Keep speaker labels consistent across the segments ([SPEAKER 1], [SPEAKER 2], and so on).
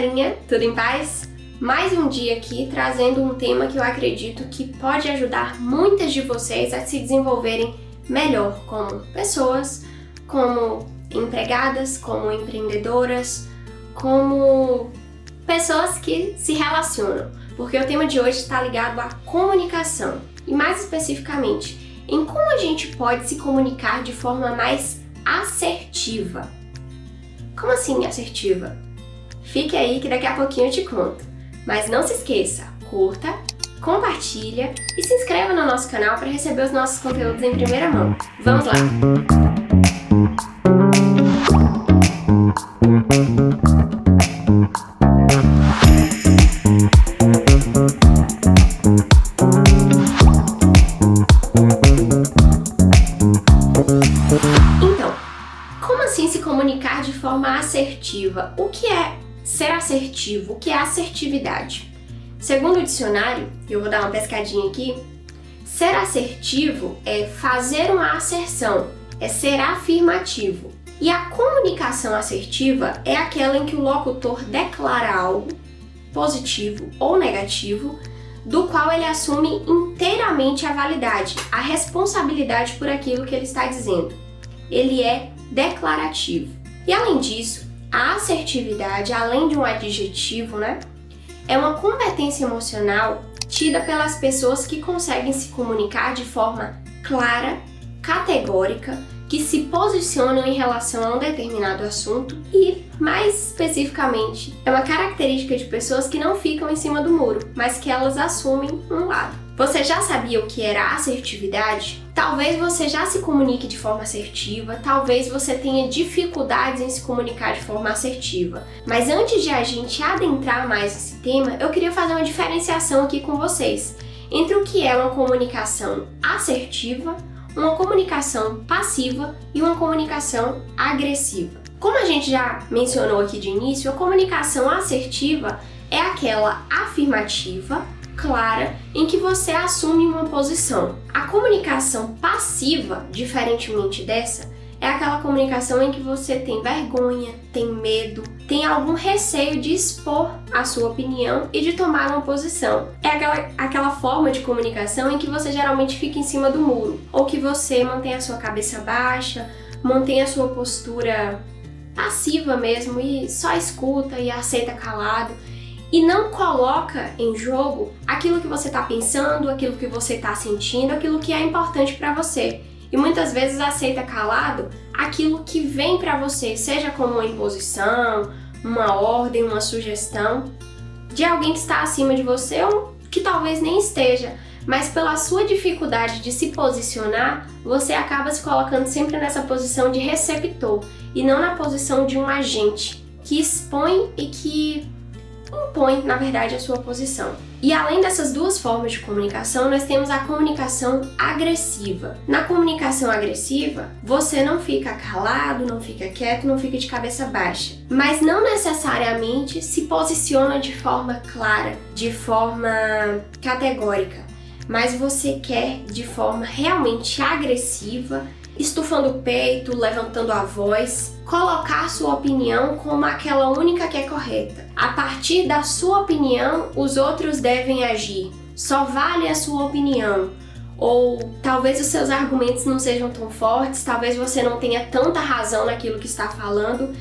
[SPEAKER 1] galerinha, tudo em paz? Mais um dia aqui trazendo um tema que eu acredito que pode ajudar muitas de vocês a se desenvolverem melhor como pessoas, como empregadas, como empreendedoras, como pessoas que se relacionam, porque o tema de hoje está ligado à comunicação e mais especificamente em como a gente pode se comunicar de forma mais assertiva. Como assim assertiva? Fique aí que daqui a pouquinho eu te conto. Mas não se esqueça, curta, compartilha e se inscreva no nosso canal para receber os nossos conteúdos em primeira mão. Vamos lá! Então, como assim se comunicar de forma assertiva? O que é ser assertivo? O que é assertividade? Segundo o dicionário, eu vou dar uma pescadinha aqui, ser assertivo é fazer uma asserção, é ser afirmativo. E a comunicação assertiva é aquela em que o locutor declara algo positivo ou negativo, do qual ele assume inteiramente a validade, a responsabilidade por aquilo que ele está dizendo. Ele é declarativo. E além disso, a assertividade, além de um adjetivo, é uma competência emocional tida pelas pessoas que conseguem se comunicar de forma clara, categórica, que se posicionam em relação a um determinado assunto e, mais especificamente, é uma característica de pessoas que não ficam em cima do muro, mas que elas assumem um lado. Você já sabia o que era assertividade? Talvez você já se comunique de forma assertiva, talvez você tenha dificuldades em se comunicar de forma assertiva. Mas antes de a gente adentrar mais nesse tema, eu queria fazer uma diferenciação aqui com vocês entre o que é uma comunicação assertiva, uma comunicação passiva e uma comunicação agressiva. Como a gente já mencionou aqui de início, a comunicação assertiva é aquela afirmativa, clara, em que você assume uma posição. A comunicação passiva, diferentemente dessa, é aquela comunicação em que você tem vergonha, tem medo, tem algum receio de expor a sua opinião e de tomar uma posição. É aquela forma de comunicação em que você geralmente fica em cima do muro, ou que você mantém a sua cabeça baixa, mantém a sua postura passiva mesmo e só escuta e aceita calado. E não coloca em jogo aquilo que você está pensando, aquilo que você está sentindo, aquilo que é importante para você. E muitas vezes aceita calado aquilo que vem para você, seja como uma imposição, uma ordem, uma sugestão de alguém que está acima de você ou que talvez nem esteja, mas pela sua dificuldade de se posicionar, você acaba se colocando sempre nessa posição de receptor e não na posição de um agente que expõe e que impõe, na verdade, a sua posição. E além dessas duas formas de comunicação, nós temos a comunicação agressiva. Na comunicação agressiva, você não fica calado, não fica quieto, não fica de cabeça baixa, mas não necessariamente se posiciona de forma clara, de forma categórica, mas você quer de forma realmente agressiva, estufando o peito, levantando a voz, colocar sua opinião como aquela única que é correta. A partir da sua opinião, os outros devem agir. Só vale a sua opinião. Ou talvez os seus argumentos não sejam tão fortes, talvez você não tenha tanta razão naquilo que está falando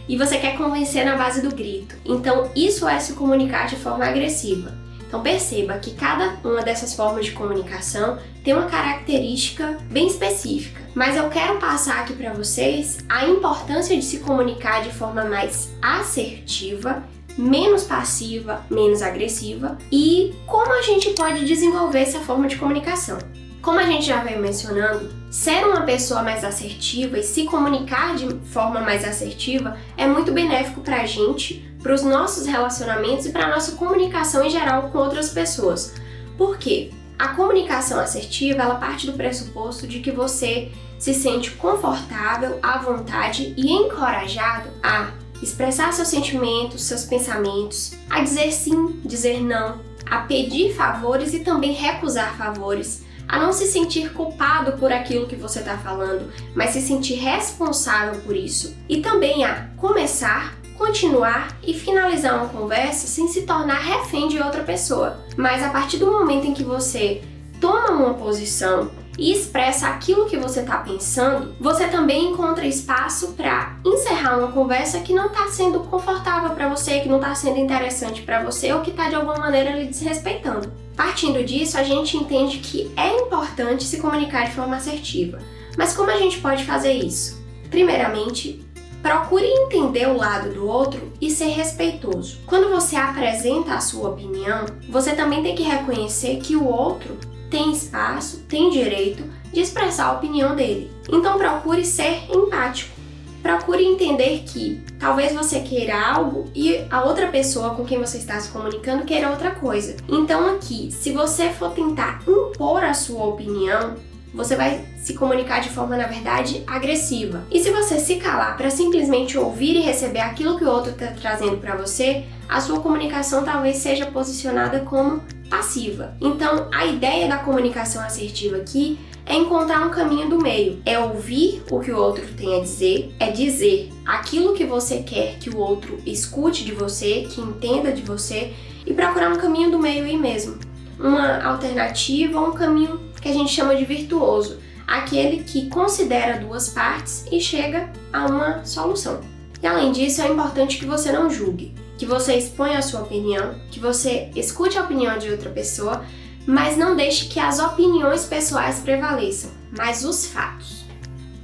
[SPEAKER 1] e você quer convencer na base do grito. Então, isso é se comunicar de forma agressiva. Então perceba que cada uma dessas formas de comunicação tem uma característica bem específica. Mas eu quero passar aqui para vocês a importância de se comunicar de forma mais assertiva, menos passiva, menos agressiva e como a gente pode desenvolver essa forma de comunicação. Como a gente já veio mencionando, ser uma pessoa mais assertiva e se comunicar de forma mais assertiva é muito benéfico para a gente, para os nossos relacionamentos e para a nossa comunicação em geral com outras pessoas. Por quê? A comunicação assertiva, ela parte do pressuposto de que você se sente confortável, à vontade e encorajado a expressar seus sentimentos, seus pensamentos, a dizer sim, dizer não, a pedir favores e também recusar favores, a não se sentir culpado por aquilo que você está falando, mas se sentir responsável por isso, e também a começar, continuar e finalizar uma conversa sem se tornar refém de outra pessoa. Mas a partir do momento em que você toma uma posição e expressa aquilo que você está pensando, você também encontra espaço para encerrar uma conversa que não está sendo confortável para você, que não está sendo interessante para você ou que está de alguma maneira lhe desrespeitando. Partindo disso, a gente entende que é importante se comunicar de forma assertiva. Mas como a gente pode fazer isso? Primeiramente, procure entender o lado do outro e ser respeitoso. Quando você apresenta a sua opinião, você também tem que reconhecer que o outro tem espaço, tem direito de expressar a opinião dele. Então procure ser empático. Procure entender que talvez você queira algo e a outra pessoa com quem você está se comunicando queira outra coisa. Então aqui, se você for tentar impor a sua opinião, você vai se comunicar de forma, na verdade, agressiva. E se você se calar para simplesmente ouvir e receber aquilo que o outro está trazendo para você, a sua comunicação talvez seja posicionada como passiva. Então, a ideia da comunicação assertiva aqui é encontrar um caminho do meio. É ouvir o que o outro tem a dizer, é dizer aquilo que você quer que o outro escute de você, que entenda de você, e procurar um caminho do meio aí mesmo. Uma alternativa ou um caminho que a gente chama de virtuoso, aquele que considera duas partes e chega a uma solução. E além disso, é importante que você não julgue, que você exponha a sua opinião, que você escute a opinião de outra pessoa, mas não deixe que as opiniões pessoais prevaleçam, mas os fatos.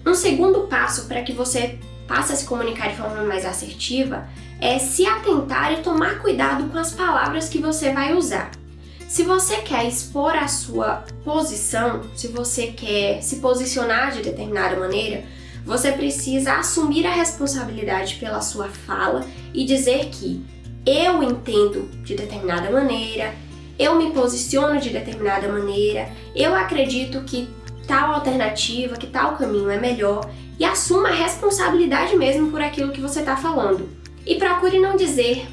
[SPEAKER 1] Um segundo passo para que você passe a se comunicar de forma mais assertiva é se atentar e tomar cuidado com as palavras que você vai usar. Se você quer expor a sua posição, se você quer se posicionar de determinada maneira, você precisa assumir a responsabilidade pela sua fala e dizer que eu entendo de determinada maneira, eu me posiciono de determinada maneira, eu acredito que tal alternativa, que tal caminho é melhor, e assuma a responsabilidade mesmo por aquilo que você está falando. E procure não dizer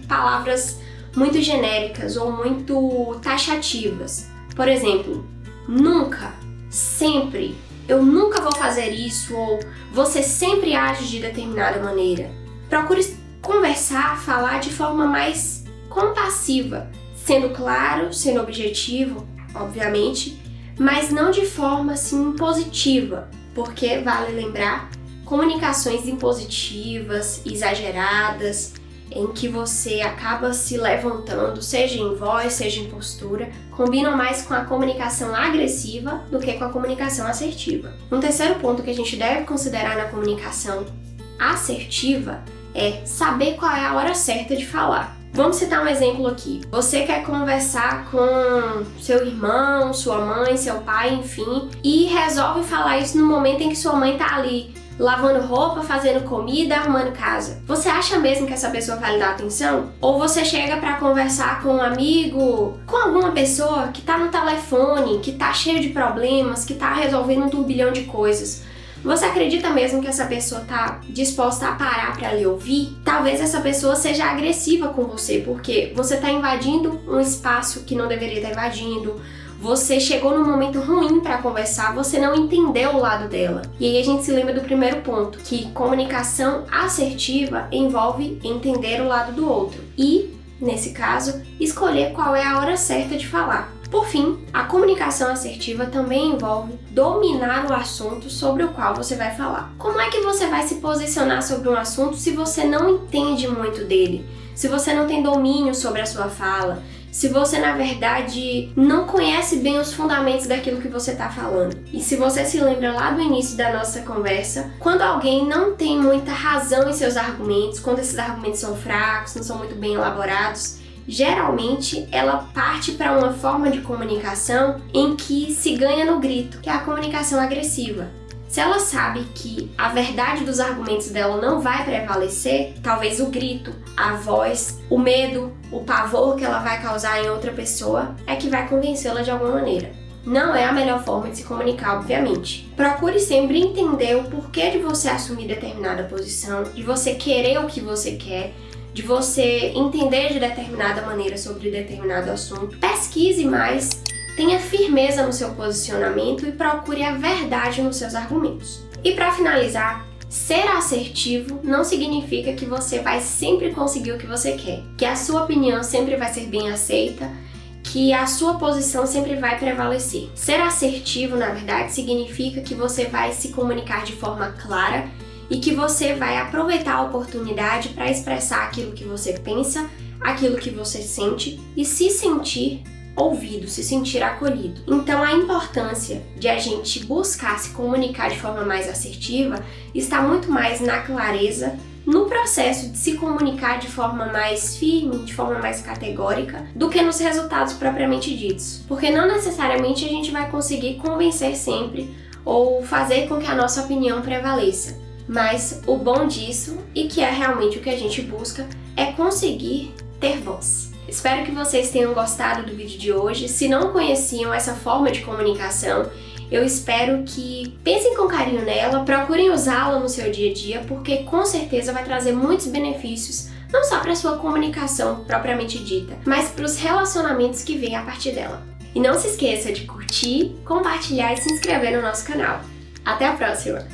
[SPEAKER 1] palavras muito genéricas ou muito taxativas. Por exemplo, nunca, sempre, eu nunca vou fazer isso, ou você sempre age de determinada maneira. Procure conversar, falar de forma mais compassiva, sendo claro, sendo objetivo, obviamente, mas não de forma assim impositiva, porque vale lembrar, comunicações impositivas, exageradas, em que você acaba se levantando, seja em voz, seja em postura, combinam mais com a comunicação agressiva do que com a comunicação assertiva. Um terceiro ponto que a gente deve considerar na comunicação assertiva é saber qual é a hora certa de falar. Vamos citar um exemplo aqui. Você quer conversar com seu irmão, sua mãe, seu pai, enfim, e resolve falar isso no momento em que sua mãe tá ali lavando roupa, fazendo comida, arrumando casa. Você acha mesmo que essa pessoa vai lhe dar atenção? Ou você chega para conversar com um amigo, com alguma pessoa que tá no telefone, que tá cheio de problemas, que tá resolvendo um turbilhão de coisas? Você acredita mesmo que essa pessoa tá disposta a parar para lhe ouvir? Talvez essa pessoa seja agressiva com você, porque você tá invadindo um espaço que não deveria estar invadindo. Você chegou num momento ruim para conversar, você não entendeu o lado dela. E aí a gente se lembra do primeiro ponto, que comunicação assertiva envolve entender o lado do outro e, nesse caso, escolher qual é a hora certa de falar. Por fim, a comunicação assertiva também envolve dominar o assunto sobre o qual você vai falar. Como é que você vai se posicionar sobre um assunto se você não entende muito dele? Se você não tem domínio sobre a sua fala? Se você, na verdade, não conhece bem os fundamentos daquilo que você está falando. E se você se lembra lá do início da nossa conversa, quando alguém não tem muita razão em seus argumentos, quando esses argumentos são fracos, não são muito bem elaborados, geralmente ela parte para uma forma de comunicação em que se ganha no grito, que é a comunicação agressiva. Se ela sabe que a verdade dos argumentos dela não vai prevalecer, talvez o grito, a voz, o medo, o pavor que ela vai causar em outra pessoa é que vai convencê-la de alguma maneira. Não é a melhor forma de se comunicar, obviamente. Procure sempre entender o porquê de você assumir determinada posição, de você querer o que você quer, de você entender de determinada maneira sobre determinado assunto. Pesquise mais, tenha firmeza no seu posicionamento e procure a verdade nos seus argumentos. E para finalizar, Ser assertivo não significa que você vai sempre conseguir o que você quer, que a sua opinião sempre vai ser bem aceita, que a sua posição sempre vai prevalecer. Ser assertivo, na verdade, significa que você vai se comunicar de forma clara e que você vai aproveitar a oportunidade para expressar aquilo que você pensa, aquilo que você sente e se sentir ouvido, se sentir acolhido. Então, a importância de a gente buscar se comunicar de forma mais assertiva está muito mais na clareza, no processo de se comunicar de forma mais firme, de forma mais categórica, do que nos resultados propriamente ditos. Porque não necessariamente a gente vai conseguir convencer sempre ou fazer com que a nossa opinião prevaleça. Mas o bom disso, e que é realmente o que a gente busca, é conseguir ter voz. Espero que vocês tenham gostado do vídeo de hoje. Se não conheciam essa forma de comunicação, eu espero que pensem com carinho nela, procurem usá-la no seu dia a dia, porque com certeza vai trazer muitos benefícios, não só para a sua comunicação propriamente dita, mas para os relacionamentos que vêm a partir dela. E não se esqueça de curtir, compartilhar e se inscrever no nosso canal. Até a próxima!